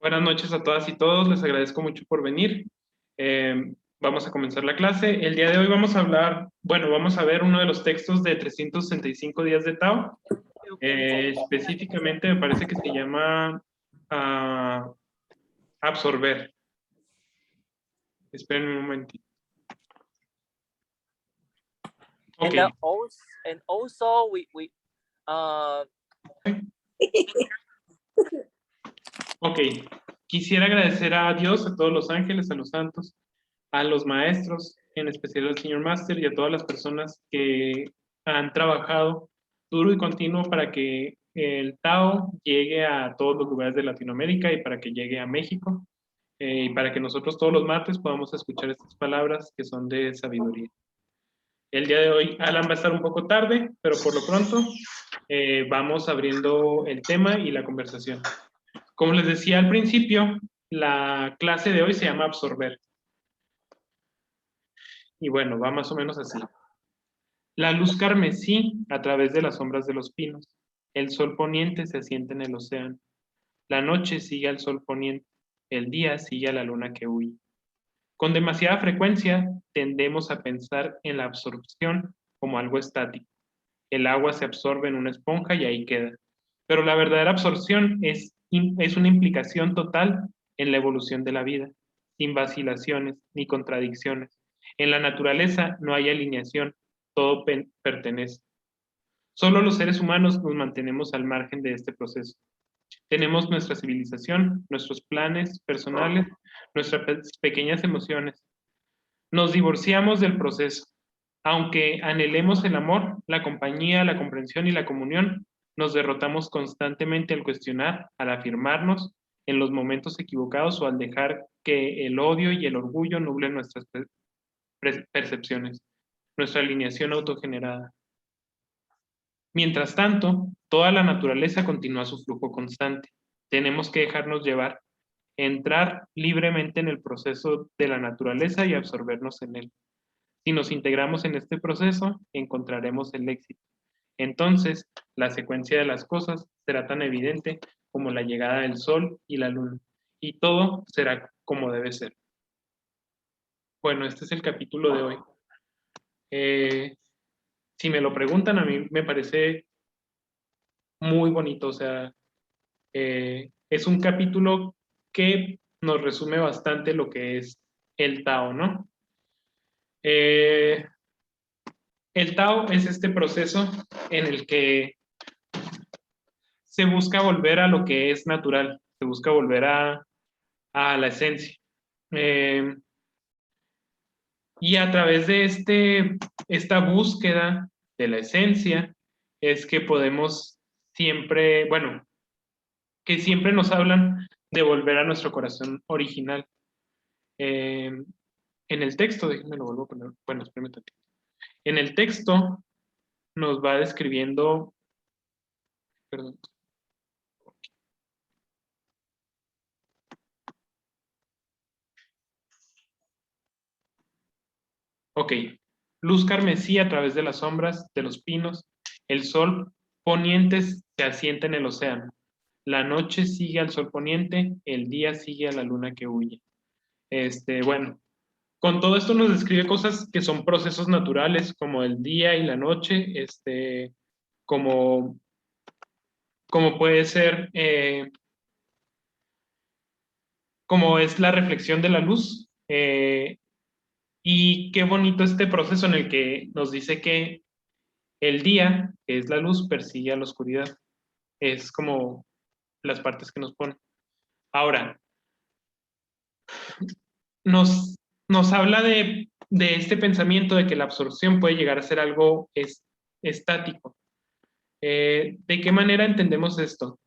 Buenas noches a todas y todos, les agradezco mucho por venir. Vamos a comenzar la clase. El día de hoy vamos a hablar, bueno, vamos a ver uno de los textos de 365 días de Tao. Específicamente me parece que se llama Absorber. Esperen un momentito. Ok. And also we Ok. Quisiera agradecer a Dios, a todos los ángeles, a los santos, a los maestros, en especial al señor Máster y a todas las personas que han trabajado duro y continuo para que el Tao llegue a todos los lugares de Latinoamérica y para que llegue a México y para que nosotros todos los martes podamos escuchar estas palabras que son de sabiduría. El día de hoy Alan va a estar un poco tarde, pero por lo pronto vamos abriendo el tema y la conversación. Como les decía al principio, la clase de hoy se llama Absorber. Y bueno, va más o menos así. La luz carmesí a través de las sombras de los pinos. El sol poniente se asienta en el océano. La noche sigue al sol poniente. El día sigue a la luna que huye. Con demasiada frecuencia tendemos a pensar en la absorción como algo estático. El agua se absorbe en una esponja y ahí queda. Pero la verdadera absorción es una implicación total en la evolución de la vida, sin vacilaciones ni contradicciones. En la naturaleza no hay alineación, todo pertenece. Solo los seres humanos nos mantenemos al margen de este proceso. Tenemos nuestra civilización, nuestros planes personales, nuestras pequeñas emociones. Nos divorciamos del proceso. Aunque anhelemos el amor, la compañía, la comprensión y la comunión, nos derrotamos constantemente al cuestionar, al afirmarnos en los momentos equivocados o al dejar que el odio y el orgullo nublen nuestras percepciones, nuestra alineación autogenerada. Mientras tanto, toda la naturaleza continúa su flujo constante. Tenemos que dejarnos llevar, entrar libremente en el proceso de la naturaleza y absorbernos en él. Si nos integramos en este proceso, encontraremos el éxito. Entonces, la secuencia de las cosas será tan evidente como la llegada del sol y la luna, y todo será como debe ser. Bueno, este es el capítulo de hoy. Si me lo preguntan, a mí me parece muy bonito, o sea, es un capítulo que nos resume bastante lo que es el Tao, ¿no? El Tao es este proceso en el que se busca volver a lo que es natural, se busca volver a la esencia. Y a través de esta búsqueda de la esencia es que podemos siempre, bueno, que siempre nos hablan de volver a nuestro corazón original. En el texto, déjenme lo vuelvo a poner, bueno, espérame tantito. En el texto nos va describiendo, perdón. Ok, luz carmesí a través de las sombras de los pinos, el sol poniente se asienta en el océano, la noche sigue al sol poniente, el día sigue a la luna que huye. Bueno, con todo esto nos describe cosas que son procesos naturales, como el día y la noche, como, como puede ser, como es la reflexión de la luz, y qué bonito este proceso en el que nos dice que el día, que es la luz, persigue a la oscuridad. Es como las partes que nos pone. Ahora, nos habla de este pensamiento de que la absorción puede llegar a ser algo estático. ¿De qué manera entendemos esto?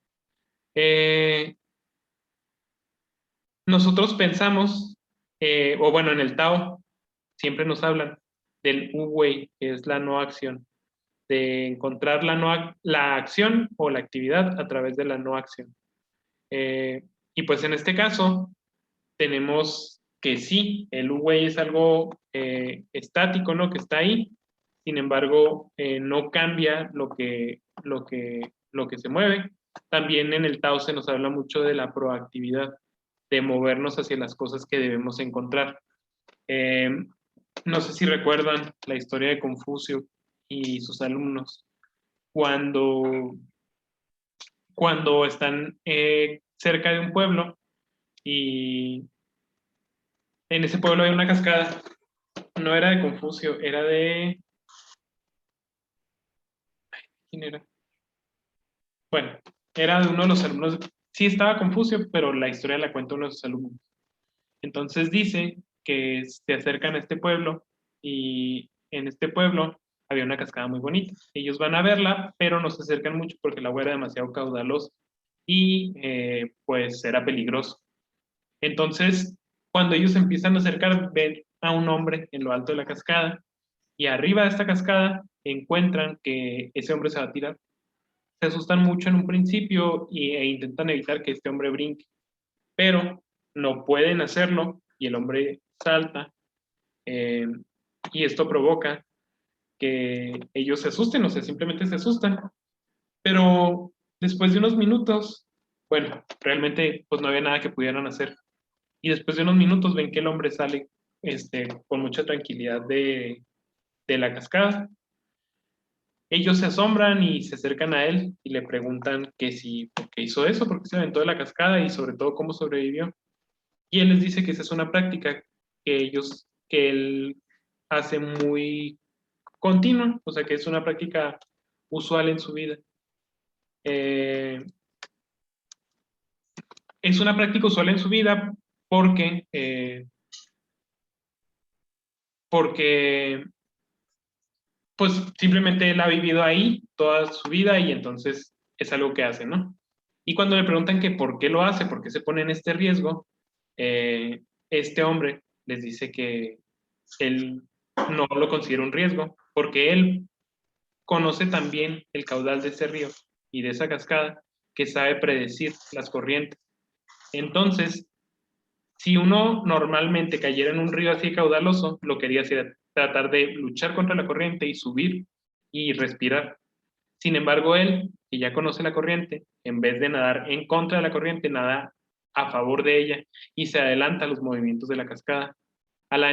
Nosotros pensamos, o bueno, en el Tao, siempre nos hablan del Wu-Wei, que es la no acción, de encontrar la acción o la actividad a través de la no acción. Y pues en este caso tenemos que sí, el Wu-Wei es algo estático, ¿no? Que está ahí, sin embargo, no cambia lo que se mueve. También en el Tao se nos habla mucho de la proactividad. de movernos hacia las cosas que debemos encontrar. No sé si recuerdan la historia de Confucio y sus alumnos cuando, cuando están cerca de un pueblo y en ese pueblo hay una cascada. No era de Confucio, era de... ¿Quién era? Bueno, era de uno de los alumnos. Sí estaba Confucio, pero la historia la cuenta uno de sus alumnos. Entonces dice que se acercan a este pueblo y en este pueblo había una cascada muy bonita. Ellos van a verla, pero no se acercan mucho porque el agua era demasiado caudalosa y pues era peligroso. Entonces, cuando ellos empiezan a acercar, ven a un hombre en lo alto de la cascada y arriba de esta cascada encuentran que ese hombre se va a tirar. Se asustan mucho en un principio e intentan evitar que este hombre brinque, pero no pueden hacerlo y el hombre salta eh, y esto provoca que ellos se asusten, o sea, simplemente se asustan, pero después de unos minutos, bueno, realmente pues no había nada que pudieran hacer y después de unos minutos ven que el hombre sale con mucha tranquilidad de la cascada. Ellos se asombran y se acercan a él y le preguntan que si, por qué hizo eso, por qué se aventó de la cascada y sobre todo cómo sobrevivió. Y él les dice que esa es una práctica que él hace muy continua, o sea que es una práctica usual en su vida. Eh, es una práctica usual en su vida porque, porque pues simplemente él ha vivido ahí toda su vida y entonces es algo que hace, ¿no? Y cuando le preguntan que por qué lo hace, por qué se pone en este riesgo, este hombre les dice que él no lo considera un riesgo, porque él conoce también el caudal de ese río y de esa cascada que sabe predecir las corrientes. Entonces, si uno normalmente cayera en un río así caudaloso, lo que haría sería tratar de luchar contra la corriente y subir y respirar. Sin embargo, él, que ya conoce la corriente, en vez de nadar en contra de la corriente, nada a favor de ella y se adelanta a los movimientos de la cascada. Al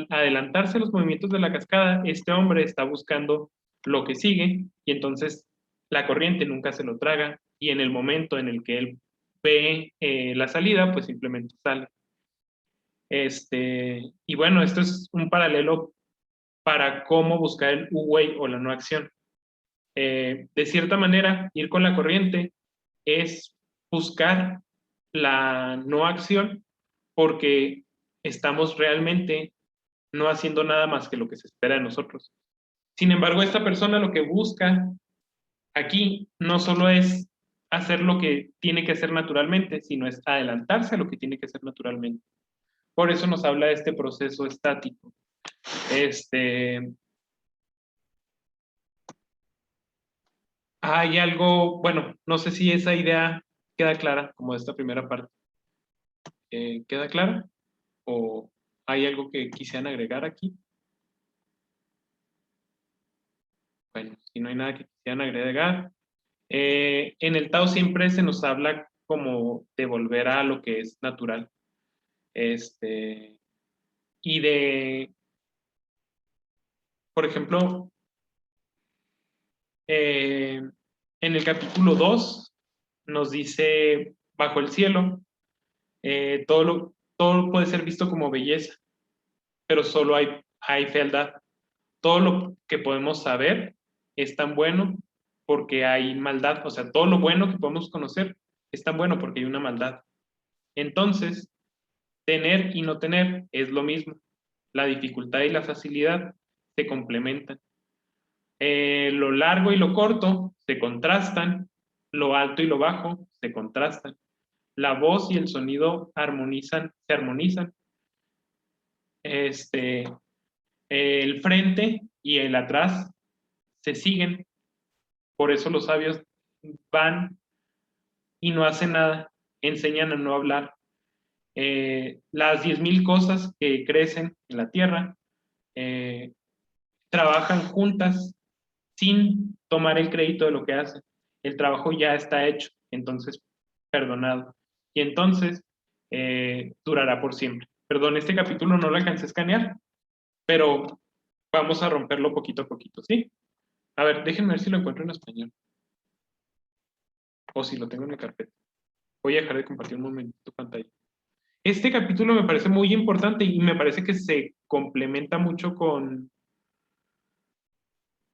adelantarse a los movimientos de la cascada, este hombre está buscando lo que sigue y entonces la corriente nunca se lo traga y en el momento en el que él ve la salida, pues simplemente sale. Y bueno, esto es un paralelo para cómo buscar el U-Way o la no acción. De cierta manera, ir con la corriente es buscar la no acción porque estamos realmente no haciendo nada más que lo que se espera de nosotros. Sin embargo, esta persona lo que busca aquí no solo es hacer lo que tiene que hacer naturalmente, sino es adelantarse a lo que tiene que hacer naturalmente. Por eso nos habla de este proceso estático. Hay algo, bueno, no sé si esa idea queda clara, como de esta primera parte. ¿Queda clara? ¿O hay algo que quisieran agregar aquí? Bueno, si no hay nada que quisieran agregar. En el Tao siempre se nos habla como de volver a lo que es natural. Y de, por ejemplo, en el capítulo 2 nos dice, bajo el cielo, todo puede ser visto como belleza, pero solo hay fealdad. Todo lo que podemos saber es tan bueno porque hay maldad, o sea, todo lo bueno que podemos conocer es tan bueno porque hay una maldad. Entonces, tener y no tener es lo mismo. La dificultad y la facilidad se complementan. Lo largo y lo corto se contrastan, lo alto y lo bajo se contrastan. La voz y el sonido se armonizan. Este, el frente y el atrás se siguen. Por eso los sabios van y no hacen nada, enseñan a no hablar. Las 10.000 cosas que crecen en la tierra trabajan juntas sin tomar el crédito de lo que hacen. El trabajo ya está hecho, entonces perdonado. Y entonces durará por siempre. Perdón, este capítulo no lo alcancé a escanear, pero vamos a romperlo poquito a poquito, ¿sí? A ver, déjenme ver si lo encuentro en español. O si lo tengo en mi carpeta. Voy a dejar de compartir un momentito pantalla. Este capítulo me parece muy importante y me parece que se complementa mucho con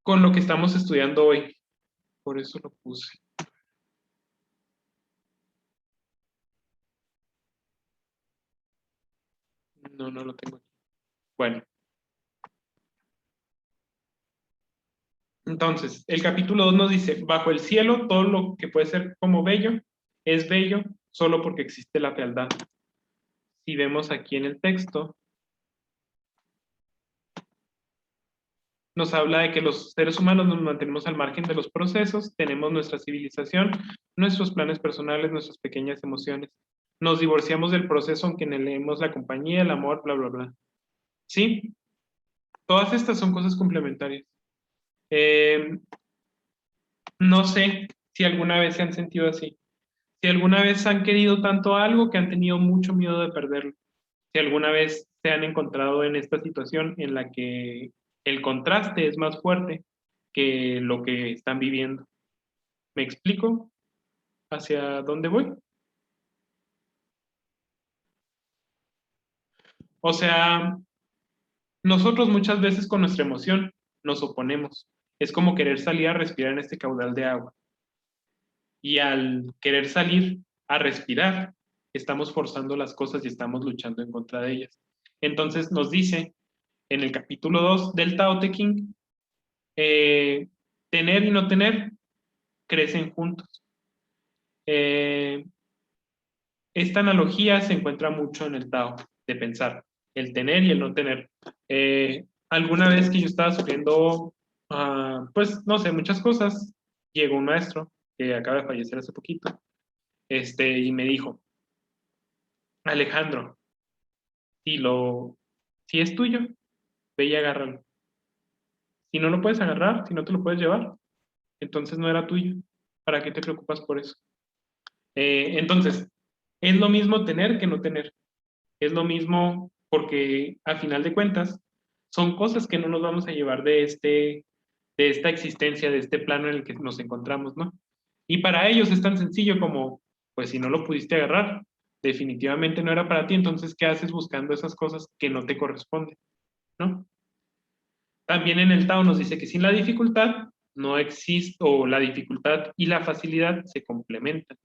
lo que estamos estudiando hoy. Por eso lo puse. No, no lo tengo aquí. Bueno, entonces, el capítulo 2 nos dice, bajo el cielo, todo lo que puede ser como bello, es bello solo porque existe la fealdad. Si vemos aquí en el texto, nos habla de que los seres humanos nos mantenemos al margen de los procesos, tenemos nuestra civilización, nuestros planes personales, nuestras pequeñas emociones. Nos divorciamos del proceso aunque anhelemos la compañía, el amor, bla, bla, bla. ¿Sí? Todas estas son cosas complementarias. Eh, no sé si alguna vez se han sentido así. Si alguna vez han querido tanto algo que han tenido mucho miedo de perderlo. Si alguna vez se han encontrado en esta situación en la que el contraste es más fuerte que lo que están viviendo. ¿Me explico hacia dónde voy? O sea, nosotros muchas veces con nuestra emoción nos oponemos. Es como querer salir a respirar en este caudal de agua. Y al querer salir a respirar, estamos forzando las cosas y estamos luchando en contra de ellas. Entonces nos dice en el capítulo 2 del Tao Te Ching, tener y no tener crecen juntos. Eh, esta analogía se encuentra mucho en el Tao, de pensar, el tener y el no tener. Alguna vez que yo estaba sufriendo, pues no sé, muchas cosas, llegó un maestro que acaba de fallecer hace poquito, y me dijo, Alejandro, si, lo, si es tuyo, ve y agárralo. Si no lo puedes agarrar, si no te lo puedes llevar, entonces no era tuyo. ¿Para qué te preocupas por eso? Entonces, es lo mismo tener que no tener. Es lo mismo porque a final de cuentas son cosas que no nos vamos a llevar de esta existencia, de este plano en el que nos encontramos, ¿no? Y para ellos es tan sencillo como, pues si no lo pudiste agarrar, definitivamente no era para ti, entonces, ¿qué haces buscando esas cosas que no te corresponden, ¿no? También en el Tao nos dice que sin la dificultad no existe, o la dificultad y la facilidad se complementan.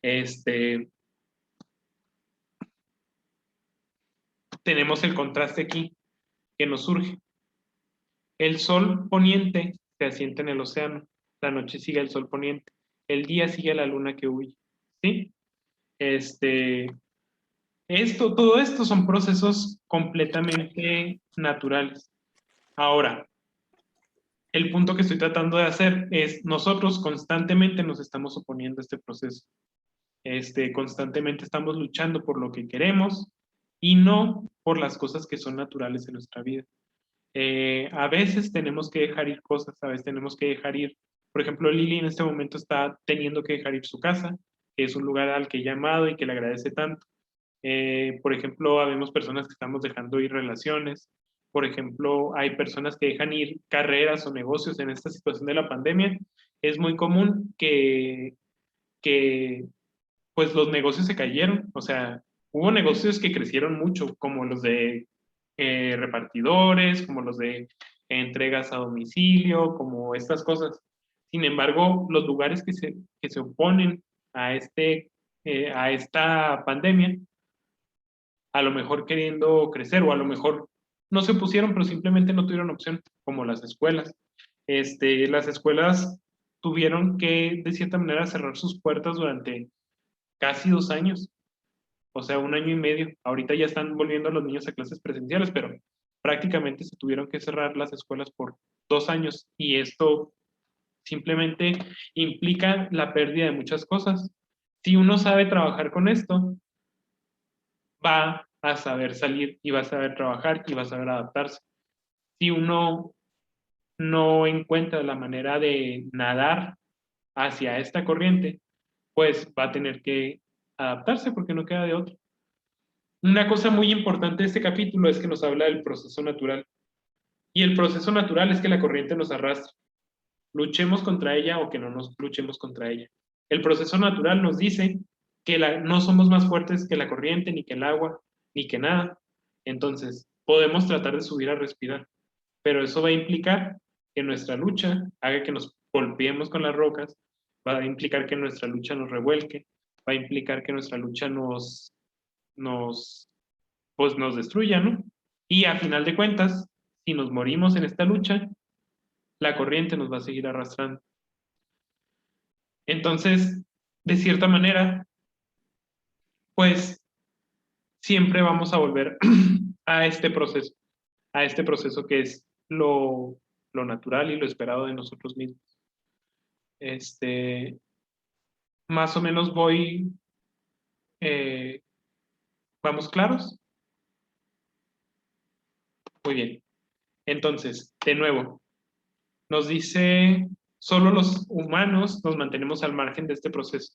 Este, tenemos el contraste aquí que nos surge. El sol poniente se asienta en el océano, la noche sigue el sol poniente, el día sigue la luna que huye, ¿sí? Este, todo esto son procesos completamente naturales. Ahora, el punto que estoy tratando de hacer es, nosotros constantemente nos estamos oponiendo a este proceso. Constantemente estamos luchando por lo que queremos y no por las cosas que son naturales en nuestra vida. A veces tenemos que dejar ir cosas, a veces tenemos que dejar ir, por ejemplo, Lili en este momento está teniendo que dejar ir su casa, que es un lugar al que he llamado y que le agradece tanto. Por ejemplo, habemos personas que estamos dejando ir relaciones, por ejemplo, hay personas que dejan ir carreras o negocios en esta situación de la pandemia. Es muy común que pues los negocios se cayeron, o sea, hubo negocios que crecieron mucho, como los de repartidores, como los de entregas a domicilio, como estas cosas. Sin embargo, los lugares que se oponen a, a esta pandemia, a lo mejor queriendo crecer o a lo mejor no se pusieron, pero simplemente no tuvieron opción, como las escuelas. Las escuelas tuvieron que, de cierta manera, cerrar sus puertas durante casi 2 años, o sea, 1 año y medio. Ahorita ya están volviendo los niños a clases presenciales, pero prácticamente se tuvieron que cerrar las escuelas por 2 años y esto simplemente implica la pérdida de muchas cosas. Si uno sabe trabajar con esto, va a saber salir y va a saber trabajar y va a saber adaptarse. Si uno no encuentra la manera de nadar hacia esta corriente, pues va a tener que adaptarse porque no queda de otra. Una cosa muy importante de este capítulo es que nos habla del proceso natural. Y el proceso natural es que la corriente nos arrastra. Luchemos contra ella o que no nos luchemos contra ella. El proceso natural nos dice que no somos más fuertes que la corriente, ni que el agua, ni que nada. Entonces, podemos tratar de subir a respirar, pero eso va a implicar que nuestra lucha haga que nos golpeemos con las rocas, va a implicar que nuestra lucha nos revuelque, va a implicar que nuestra lucha pues nos destruya, ¿no? Y a final de cuentas, si nos morimos en esta lucha, la corriente nos va a seguir arrastrando. Entonces, de cierta manera, pues siempre vamos a volver a este proceso que es lo natural y lo esperado de nosotros mismos. Más o menos ¿vamos claros? Muy bien. Entonces, de nuevo, nos dice, solo los humanos nos mantenemos al margen de este proceso.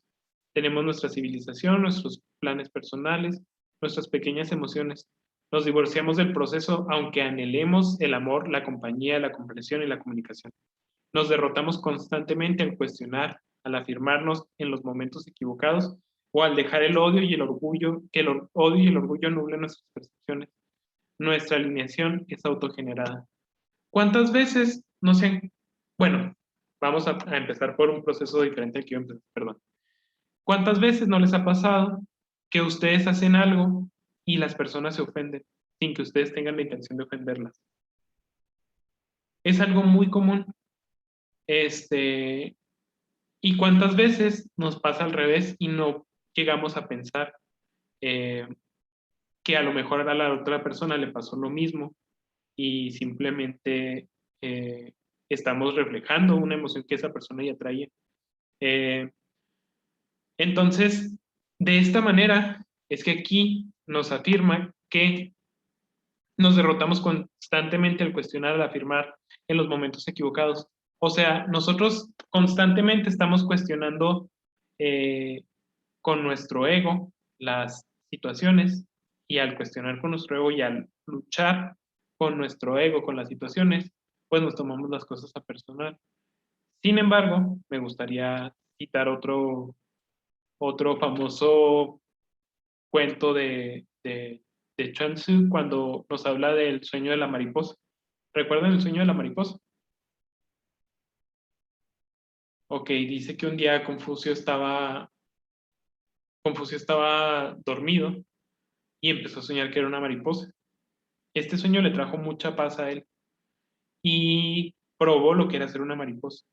Tenemos nuestra civilización, nuestros planes personales, nuestras pequeñas emociones. Nos divorciamos del proceso aunque anhelemos el amor, la compañía, la comprensión y la comunicación. Nos derrotamos constantemente al cuestionar, al afirmarnos en los momentos equivocados o al dejar el odio y el orgullo, que el odio y el orgullo nublen nuestras percepciones. Nuestra alineación es autogenerada. ¿Cuántas veces no se han... Bueno, vamos a empezar por un proceso diferente al que yo empecé, perdón. ¿Cuántas veces no les ha pasado que ustedes hacen algo y las personas se ofenden sin que ustedes tengan la intención de ofenderlas? Es algo muy común. ¿Y cuántas veces nos pasa al revés y no llegamos a pensar que a lo mejor a la otra persona le pasó lo mismo y simplemente estamos reflejando una emoción que esa persona ya traía? Eh, entonces, de esta manera es que aquí nos afirma que nos derrotamos constantemente al cuestionar, al afirmar en los momentos equivocados. O sea, nosotros constantemente estamos cuestionando con nuestro ego las situaciones, y al cuestionar con nuestro ego y al luchar con nuestro ego, con las situaciones, pues nos tomamos las cosas a personal. Sin embargo, me gustaría citar otro famoso cuento de Chuang Tzu cuando nos habla del sueño de la mariposa. ¿Recuerdan el sueño de la mariposa? Ok, dice que un día Confucio estaba dormido y empezó a soñar que era una mariposa. Este sueño le trajo mucha paz a él y probó lo que era ser una mariposa.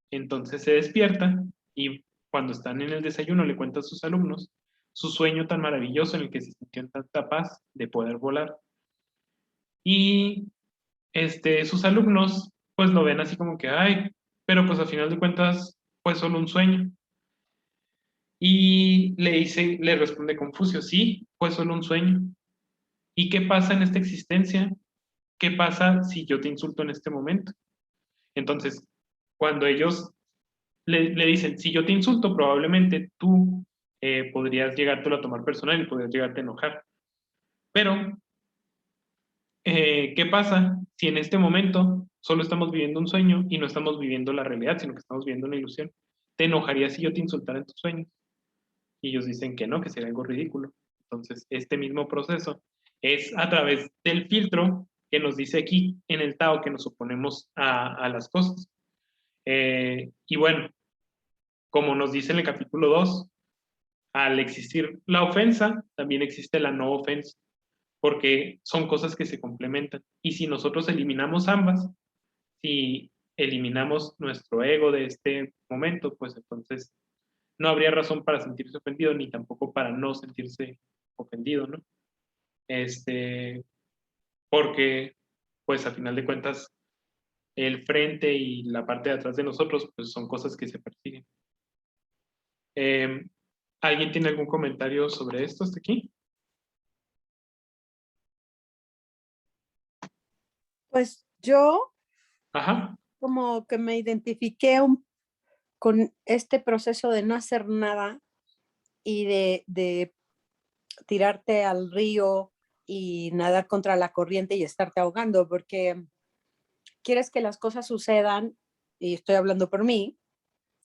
Entonces se despierta y cuando están en el desayuno le cuenta a sus alumnos su sueño tan maravilloso en el que se sintió en tanta paz de poder volar. Y sus alumnos pues lo ven así como que, ay, pero pues a final de cuentas fue solo un sueño. Y le responde Confucio, sí, fue solo un sueño. ¿Y qué pasa en esta existencia? ¿Qué pasa si yo te insulto en este momento? Entonces, cuando ellos le dicen, si yo te insulto, probablemente tú podrías llegártelo a tomar personal y podrías llegarte a enojar. Pero, ¿qué pasa si en este momento solo estamos viviendo un sueño y no estamos viviendo la realidad, sino que estamos viviendo una ilusión? ¿Te enojarías si yo te insultara en tus sueños? Y ellos dicen que no, que sería algo ridículo. Entonces, este mismo proceso es a través del filtro que nos dice aquí en el Tao que nos oponemos a las cosas. Y bueno, como nos dice en el capítulo 2, al existir la ofensa, también existe la no ofensa, porque son cosas que se complementan. Y si nosotros eliminamos ambas, si eliminamos nuestro ego de este momento, pues entonces no habría razón para sentirse ofendido ni tampoco para no sentirse ofendido, ¿no? Porque, pues a final de cuentas, el frente y la parte de atrás de nosotros, pues son cosas que se persiguen. ¿Alguien tiene algún comentario sobre esto hasta aquí? Pues yo Ajá. como que me identifiqué con este proceso de no hacer nada y de tirarte al río y nadar contra la corriente y estarte ahogando, porque quieres que las cosas sucedan, y estoy hablando por mí,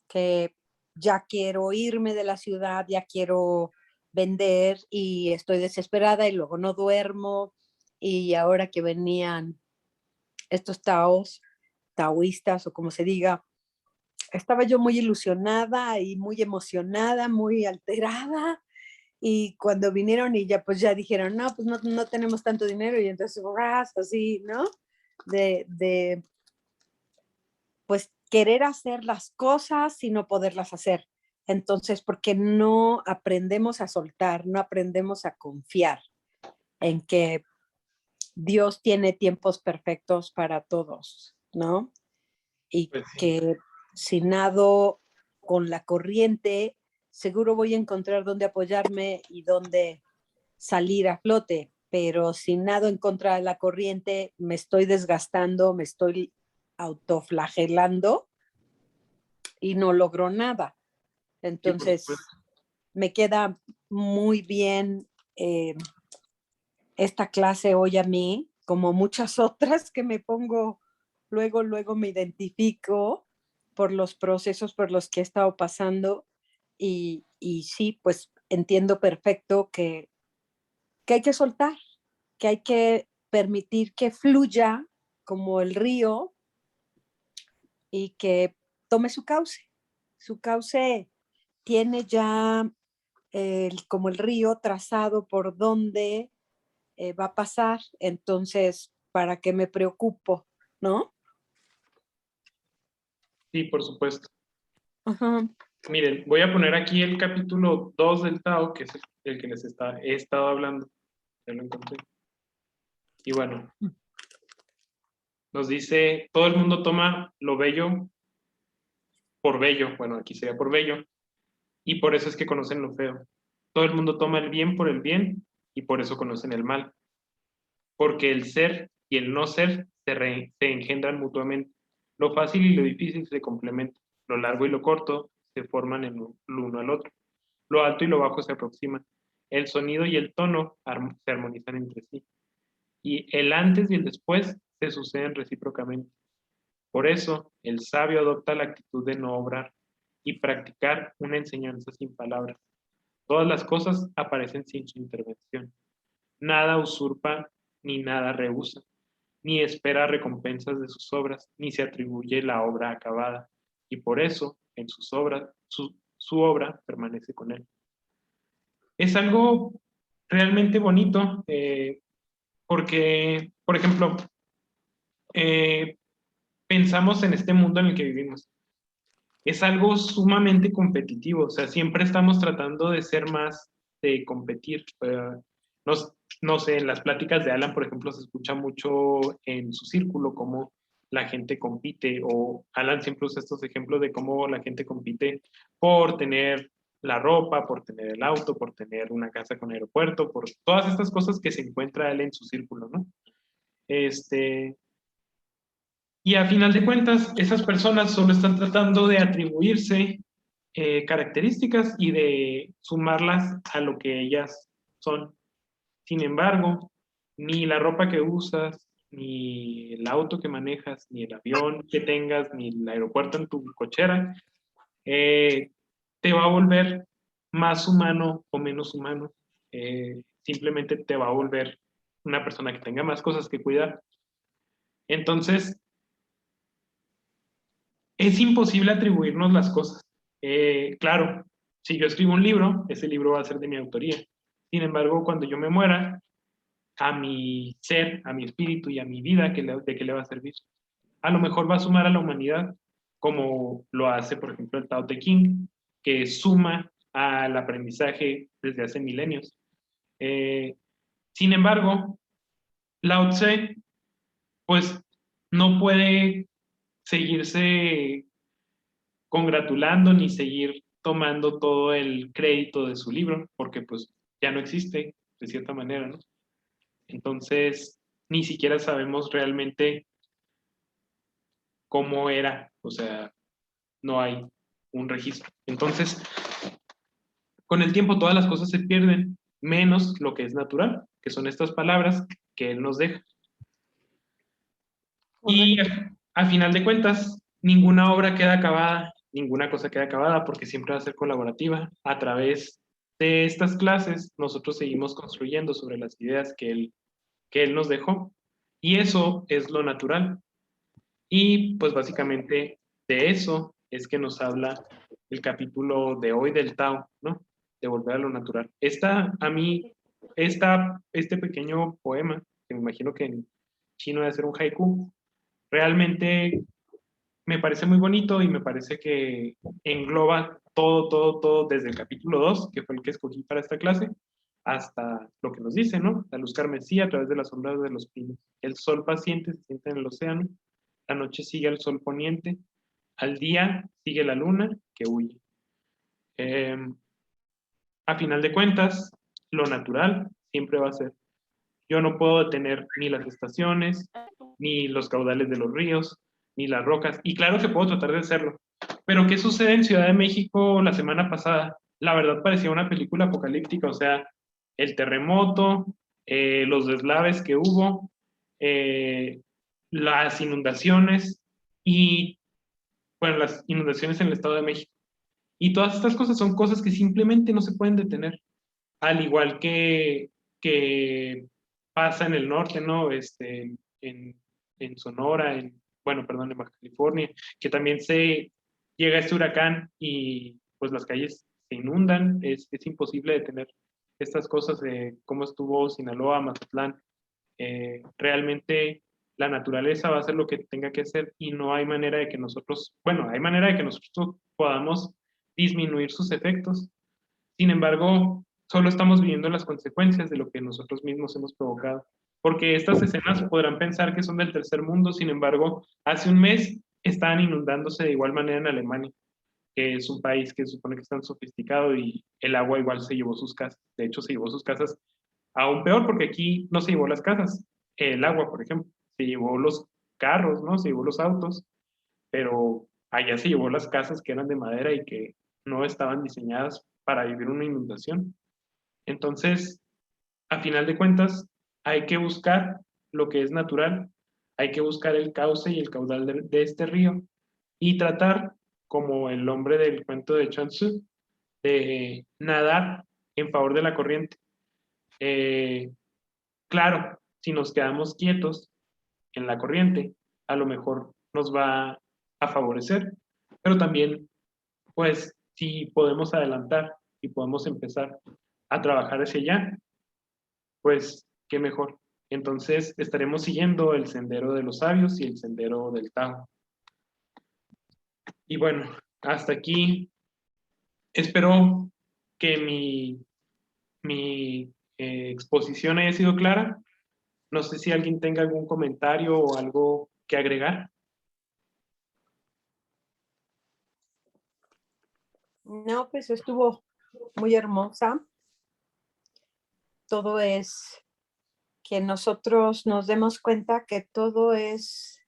que ya quiero irme de la ciudad, ya quiero vender y estoy desesperada y luego no duermo. Y ahora que venían estos taoístas o como se diga, estaba yo muy ilusionada y muy emocionada, muy alterada. Y cuando vinieron y ya pues ya dijeron, no, pues no tenemos tanto dinero y entonces así, ¿no? De pues querer hacer las cosas y no poderlas hacer. Entonces, porque no aprendemos a soltar, no aprendemos a confiar en que Dios tiene tiempos perfectos para todos, ¿no? Y Pues sí. que si nado con la corriente, seguro voy a encontrar dónde apoyarme y dónde salir a flote, pero si nado en contra de la corriente, me estoy desgastando, me estoy autoflagelando y no logro nada. Sí, por Entonces, supuesto. me queda muy bien esta clase hoy a mí, como muchas otras que me pongo, luego me identifico por los procesos por los que he estado pasando y sí, pues entiendo perfecto que hay que soltar, que hay que permitir que fluya como el río y que tome su cauce. Su cauce tiene ya como el río trazado por donde va a pasar, entonces, ¿para qué me preocupo? ¿No? Sí, por supuesto. Ajá. Miren, voy a poner aquí el capítulo 2 del Tao, que es el que he estado hablando. Ya lo encontré. Y bueno, nos dice, todo el mundo toma lo bello por bello, bueno, aquí sería por bello, y por eso es que conocen lo feo. Todo el mundo toma el bien por el bien, y por eso conocen el mal. Porque el ser y el no ser se engendran mutuamente. Lo fácil y lo difícil se complementan. Lo largo y lo corto se forman en lo uno al otro. Lo alto y lo bajo se aproximan. El sonido y el tono se armonizan entre sí. Y el antes y el después se suceden recíprocamente. Por eso, el sabio adopta la actitud de no obrar y practicar una enseñanza sin palabras. Todas las cosas aparecen sin su intervención. Nada usurpa ni nada rehúsa, ni espera recompensas de sus obras, ni se atribuye la obra acabada. Y por eso, en sus obras, su obra permanece con él. Es algo realmente bonito, porque, por ejemplo, eh, pensamos en este mundo en el que vivimos. Es algo sumamente competitivo, o sea, siempre estamos tratando de ser más, de competir. No, no sé, en las pláticas de Alan, por ejemplo, se escucha mucho en su círculo cómo la gente compite, o Alan siempre usa estos ejemplos de cómo la gente compite por tener la ropa, por tener el auto, por tener una casa con aeropuerto, por todas estas cosas que se encuentra él en su círculo, ¿no? Este, y a final de cuentas, esas personas solo están tratando de atribuirse características y de sumarlas a lo que ellas son. Sin embargo, ni la ropa que usas, ni el auto que manejas, ni el avión que tengas, ni el aeropuerto en tu cochera, eh, te va a volver más humano o menos humano. Simplemente te va a volver una persona que tenga más cosas que cuidar. Entonces, es imposible atribuirnos las cosas. Claro, si yo escribo un libro, ese libro va a ser de mi autoría. Sin embargo, cuando yo me muera, a mi ser, a mi espíritu y a mi vida, ¿de qué le va a servir? A lo mejor va a sumar a la humanidad, como lo hace, por ejemplo, el Tao Te Ching, que suma al aprendizaje desde hace milenios. Eh, Sin embargo, Lao Tse, pues, no puede seguirse congratulando ni seguir tomando todo el crédito de su libro, porque pues ya no existe de cierta manera, ¿no? Entonces, ni siquiera sabemos realmente cómo era, o sea, no hay un registro. Entonces, con el tiempo todas las cosas se pierden, menos lo que es natural, que son estas palabras que él nos deja. Y a final de cuentas, ninguna obra queda acabada, ninguna cosa queda acabada, porque siempre va a ser colaborativa. A través de estas clases, nosotros seguimos construyendo sobre las ideas que él nos dejó, y eso es lo natural. Y pues básicamente de eso es que nos habla el capítulo de hoy del Tao, ¿no? De volver a lo natural. A mí, este pequeño poema, que me imagino que en chino debe ser un haiku, realmente me parece muy bonito y me parece que engloba todo, desde el capítulo 2, que fue el que escogí para esta clase, hasta lo que nos dice, ¿no? La luz carmesí a través de las sombras de los pinos. El sol paciente se siente en el océano, la noche sigue al sol poniente, al día sigue la luna que huye. Eh, a final de cuentas, lo natural siempre va a ser. Yo no puedo detener ni las estaciones, ni los caudales de los ríos, ni las rocas. Y claro que puedo tratar de hacerlo. Pero ¿qué sucede en Ciudad de México la semana pasada? La verdad parecía una película apocalíptica, o sea, el terremoto, los deslaves que hubo, eh, las inundaciones y, bueno, las inundaciones en el Estado de México. Y todas estas cosas son cosas que simplemente no se pueden detener, al igual que pasa en el norte, ¿no? En Sonora, bueno, perdón, en Baja California, que también se llega este huracán y pues las calles se inundan, es imposible detener estas cosas, cómo estuvo Sinaloa, Mazatlán. Realmente la naturaleza va a hacer lo que tenga que hacer y no hay manera de que nosotros, bueno, hay manera de que nosotros podamos disminuir sus efectos. Sin embargo, solo estamos viviendo las consecuencias de lo que nosotros mismos hemos provocado. Porque estas escenas podrán pensar que son del tercer mundo, sin embargo, hace un mes estaban inundándose de igual manera en Alemania, que es un país que se supone que es tan sofisticado y el agua igual se llevó sus casas. De hecho, se llevó sus casas aún peor porque aquí no se llevó las casas, el agua, por ejemplo, se llevó los carros, ¿no? Se llevó los autos, pero allá se llevó las casas que eran de madera y que no estaban diseñadas para vivir una inundación. Entonces, a final de cuentas, hay que buscar lo que es natural, hay que buscar el cauce y el caudal de este río y tratar, como el hombre del cuento de Chuang Tzu, de nadar en favor de la corriente. Eh, claro, si nos quedamos quietos en la corriente, a lo mejor nos va a favorecer, pero también, pues, si podemos adelantar y podemos empezar a trabajar hacia allá, pues, qué mejor. Entonces, estaremos siguiendo el sendero de los sabios y el sendero del Tao. Y bueno, hasta aquí. Espero que mi exposición haya sido clara. No sé si alguien tenga algún comentario o algo que agregar. No, pues estuvo muy hermosa. Todo es que nosotros nos demos cuenta que todo es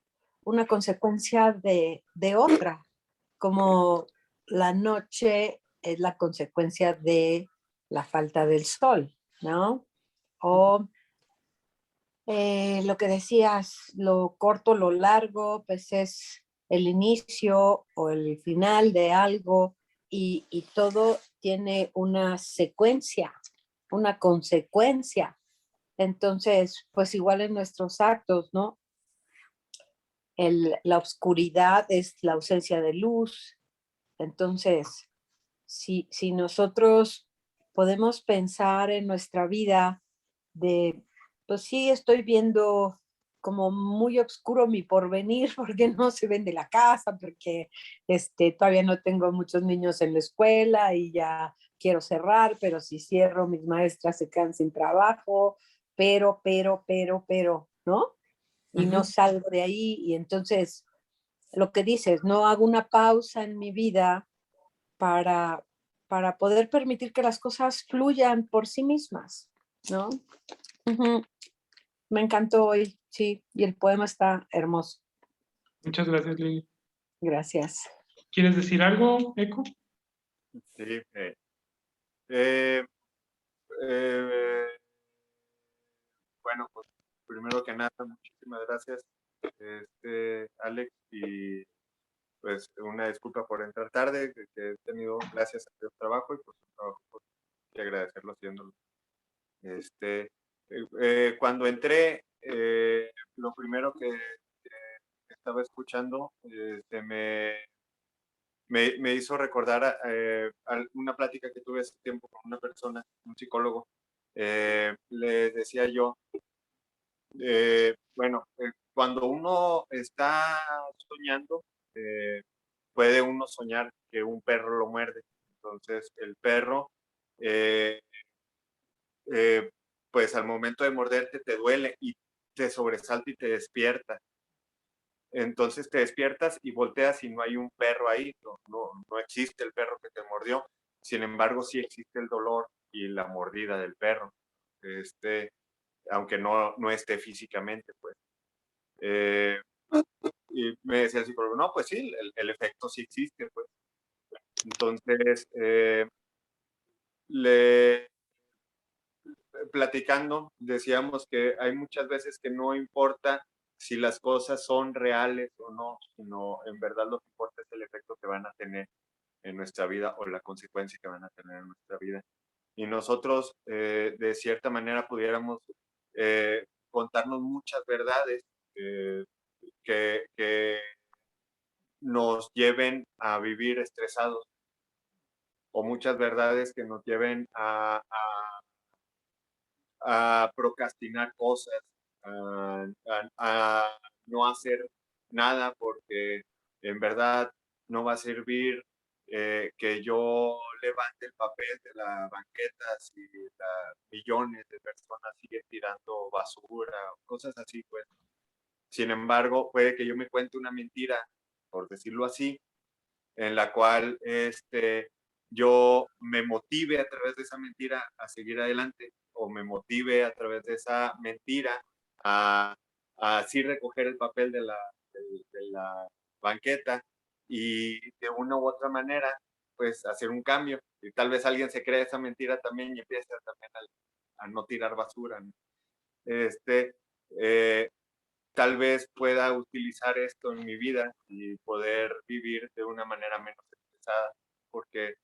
una consecuencia de otra, como la noche es la consecuencia de la falta del sol, ¿no? O lo que decías, lo corto, lo largo, pues es el inicio o el final de algo y todo tiene una secuencia, una consecuencia. Entonces, pues igual en nuestros actos, ¿no? La oscuridad es la ausencia de luz. Entonces, si nosotros podemos pensar en nuestra vida de, pues sí, estoy viendo como muy oscuro mi porvenir porque no se vende la casa, porque todavía no tengo muchos niños en la escuela y ya quiero cerrar, pero si cierro mis maestras se quedan sin trabajo, pero, ¿no? Y no salgo de ahí y entonces lo que dices, no hago una pausa en mi vida para, para poder permitir que las cosas fluyan por sí mismas, ¿no? Uh-huh. Me encantó hoy, sí, y el poema está hermoso. Muchas gracias, Lili. Gracias. ¿Quieres decir algo, Eco? Sí, Eh, eh, bueno, pues primero que nada, muchísimas gracias, Alex, y pues una disculpa por entrar tarde, que he tenido, gracias a Dios, trabajo y pues un trabajo pues, que agradecerlo haciéndolo. Cuando entré, lo primero que estaba escuchando me hizo recordar una plática que tuve hace tiempo con una persona, un psicólogo. Le decía yo, bueno, cuando uno está soñando, puede uno soñar que un perro lo muerde. Entonces, el perro, eh, eh, pues al momento de morderte te duele y te sobresalta y te despierta. Entonces te despiertas y volteas y no hay un perro ahí, no existe el perro que te mordió. Sin embargo, sí existe el dolor y la mordida del perro, aunque no esté físicamente, pues. Eh, y me decía el psicólogo, no, pues sí, el efecto sí existe, pues. Entonces, platicando, decíamos que hay muchas veces que no importa si las cosas son reales o no, sino en verdad lo que importa es el efecto que van a tener en nuestra vida o la consecuencia que van a tener en nuestra vida. Y nosotros, de cierta manera, pudiéramos contarnos muchas verdades que nos lleven a vivir estresados o muchas verdades que nos lleven a procrastinar cosas, a no hacer nada porque en verdad no va a servir que yo levante el papel de la banqueta si millones de personas siguen tirando basura, cosas así, pues. Sin embargo, puede que yo me cuente una mentira, por decirlo así, en la cual yo me motive a través de esa mentira a seguir adelante o me motive a través de esa mentira a así recoger el papel de la banqueta y de una u otra manera pues hacer un cambio y tal vez alguien se crea esa mentira también y empiece también a no tirar basura, ¿no? Eh, Tal vez pueda utilizar esto en mi vida y poder vivir de una manera menos estresada, porque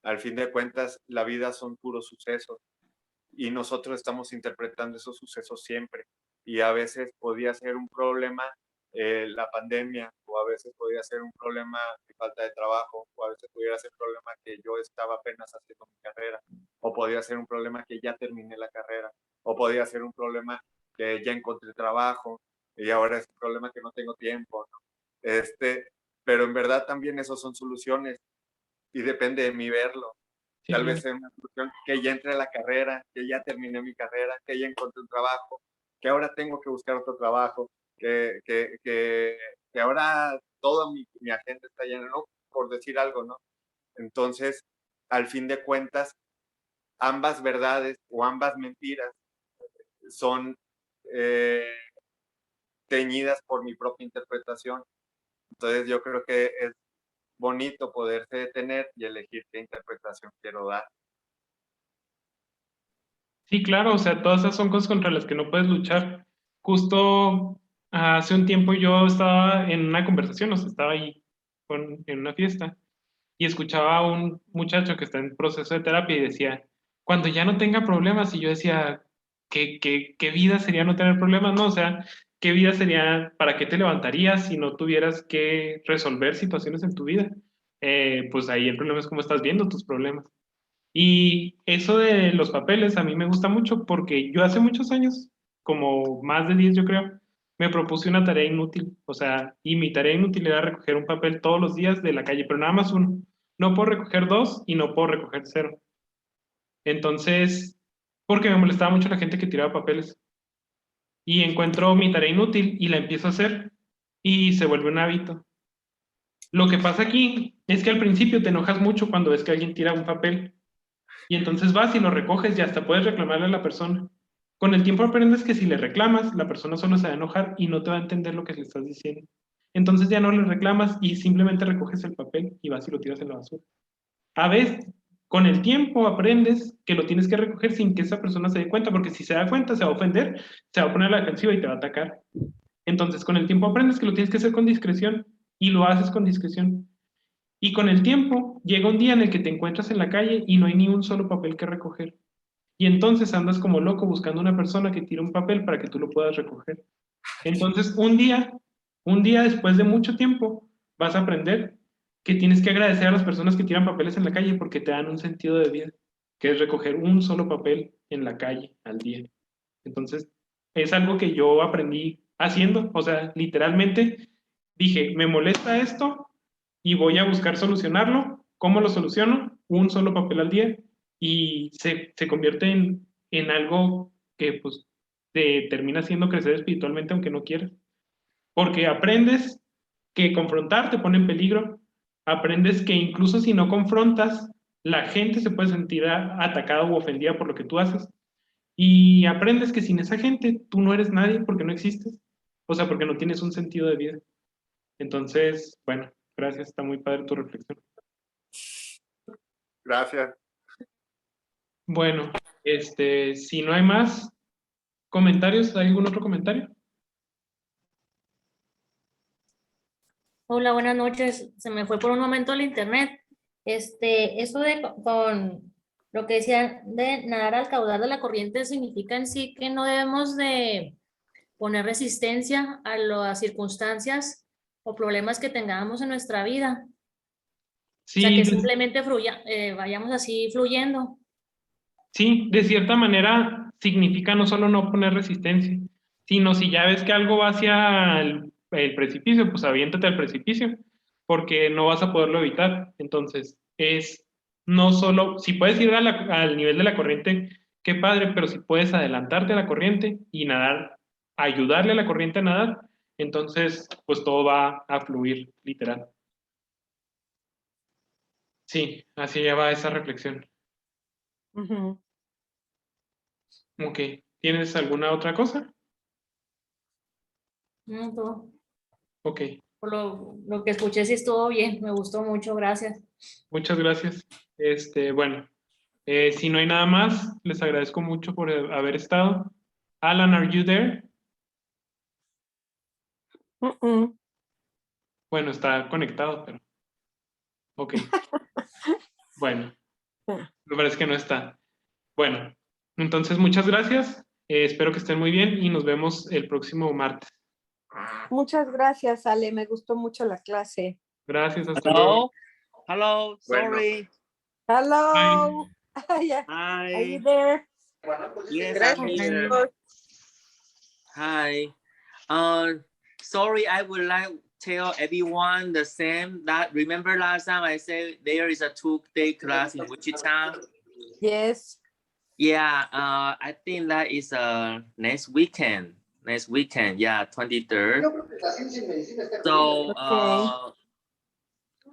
al fin de cuentas la vida son puros sucesos y nosotros estamos interpretando esos sucesos siempre y a veces podía ser un problema la pandemia o a veces podía ser un problema mi falta de trabajo o a veces podía ser un problema que yo estaba apenas haciendo mi carrera o podía ser un problema que ya terminé la carrera o podía ser un problema que ya encontré trabajo y ahora es un problema que no tengo tiempo, ¿no? Pero en verdad también esos son soluciones y depende de mí verlo. Sí, Tal claro. vez sea una solución que ya entré a la carrera, que ya terminé mi carrera, que ya encontré un trabajo, que ahora tengo que buscar otro trabajo, que ahora toda mi agenda está llena, ¿no? Por decir algo, ¿no? Entonces, al fin de cuentas, ambas verdades o ambas mentiras son teñidas por mi propia interpretación. Entonces, yo creo que es bonito poderse detener y elegir qué interpretación quiero dar. Sí, claro, o sea, todas esas son cosas contra las que no puedes luchar. Justo hace un tiempo yo estaba en una conversación, o sea, estaba ahí en una fiesta y escuchaba a un muchacho que está en proceso de terapia y decía, cuando ya no tenga problemas, y yo decía, ¿qué vida sería no tener problemas? No, o sea, ¿qué vida sería, para qué te levantarías si no tuvieras que resolver situaciones en tu vida? Pues ahí el problema es cómo estás viendo tus problemas. Y eso de los papeles a mí me gusta mucho porque yo hace muchos años, como más de 10 yo creo, me propuse una tarea inútil. O sea, y mi tarea inútil era recoger un papel todos los días de la calle, pero nada más uno. No puedo recoger dos y no puedo recoger cero. Entonces, porque me molestaba mucho la gente que tiraba papeles. Y encuentro mi tarea inútil y la empiezo a hacer y se vuelve un hábito. Lo que pasa aquí es que al principio te enojas mucho cuando ves que alguien tira un papel. Y entonces vas y lo recoges y hasta puedes reclamarle a la persona. Con el tiempo aprendes que si le reclamas, la persona solo se va a enojar y no te va a entender lo que le estás diciendo. Entonces ya no le reclamas y simplemente recoges el papel y vas y lo tiras en la basura. A veces, Con el tiempo aprendes que lo tienes que recoger sin que esa persona se dé cuenta, porque si se da cuenta se va a ofender, se va a poner a la defensiva y te va a atacar. Entonces, con el tiempo aprendes que lo tienes que hacer con discreción y lo haces con discreción. Y con el tiempo llega un día en el que te encuentras en la calle y no hay ni un solo papel que recoger. Y entonces andas como loco buscando una persona que tire un papel para que tú lo puedas recoger. Entonces, un día después de mucho tiempo, vas a aprender que tienes que agradecer a las personas que tiran papeles en la calle porque te dan un sentido de vida, que es recoger un solo papel en la calle al día. Entonces, es algo que yo aprendí haciendo, o sea, literalmente dije, me molesta esto y voy a buscar solucionarlo. ¿Cómo lo soluciono? Un solo papel al día y se convierte en algo que pues te termina haciendo crecer espiritualmente aunque no quieras. Porque aprendes que confrontar te pone en peligro, aprendes que incluso si no confrontas, la gente se puede sentir atacada o ofendida por lo que tú haces. Y aprendes que sin esa gente tú no eres nadie porque no existes, o sea, porque no tienes un sentido de vida. Entonces, bueno, gracias, está muy padre tu reflexión. Gracias. Bueno, si no hay más comentarios, ¿hay algún otro comentario? Hola, buenas noches. Se me fue por un momento el internet. Eso de con lo que decía de nadar al caudal de la corriente significa en sí que no debemos de poner resistencia a las circunstancias o problemas que tengamos en nuestra vida. O sea, Sí, que simplemente vayamos así fluyendo. sí, de cierta manera significa no solo no poner resistencia, sino si ya ves que algo va hacia el precipicio, pues aviéntate al precipicio, porque no vas a poderlo evitar. Entonces, es no solo, si puedes ir al nivel de la corriente, qué padre, pero si puedes adelantarte a la corriente y nadar, ayudarle a la corriente a nadar, entonces, pues todo va a fluir, literal. Sí, así ya va esa reflexión. Ujú. Ok, ¿tienes alguna otra cosa? Todo. Ok, Por lo que escuché sí estuvo bien, me gustó mucho, gracias. muchas gracias. Bueno, si no hay nada más, les agradezco mucho por haber estado. Alan, are you there? Mm-mm. Bueno, está conectado, pero. Ok. Bueno, me parece que no está. Bueno, entonces muchas gracias. Espero que estén muy bien y nos vemos el próximo martes. Muchas gracias, Ale. Me gustó mucho la clase. Gracias, hasta luego. Hello. Sorry. Hello. Yeah. Are you Hi. there? Yes, I'm here. Hi. Sorry, I would like to tell everyone the same. That remember last time I said there is a 2-day class in Wichita. Yes. Yeah. I think that is next weekend. Next weekend. Yeah, 23rd. So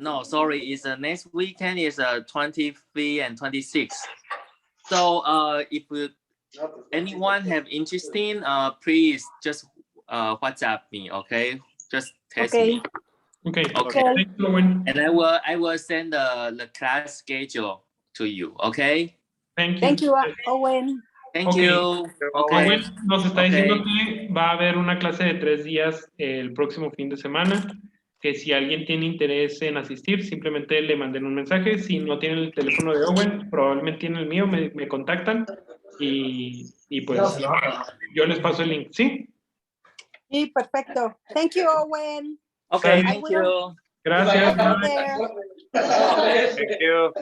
no, sorry, it's next weekend is 23 and 26. So if anyone have interesting, please just WhatsApp me, okay? Just text me. Okay. Okay. Thanks, Owen. And I will send the class schedule to you, okay? Thank you. Thank you, Owen. Thank Okay. you. Okay. Owen nos está Okay. diciendo que va a haber una clase de 3 días el próximo fin de semana, que si alguien tiene interés en asistir, simplemente le manden un mensaje. Si no tienen el teléfono de Owen, probablemente tienen el mío, me contactan y pues yo les paso el link. ¿Sí? Sí, perfecto. Thank you, Owen. Okay, Sale. thank you. Gracias. I'll be there. Thank you.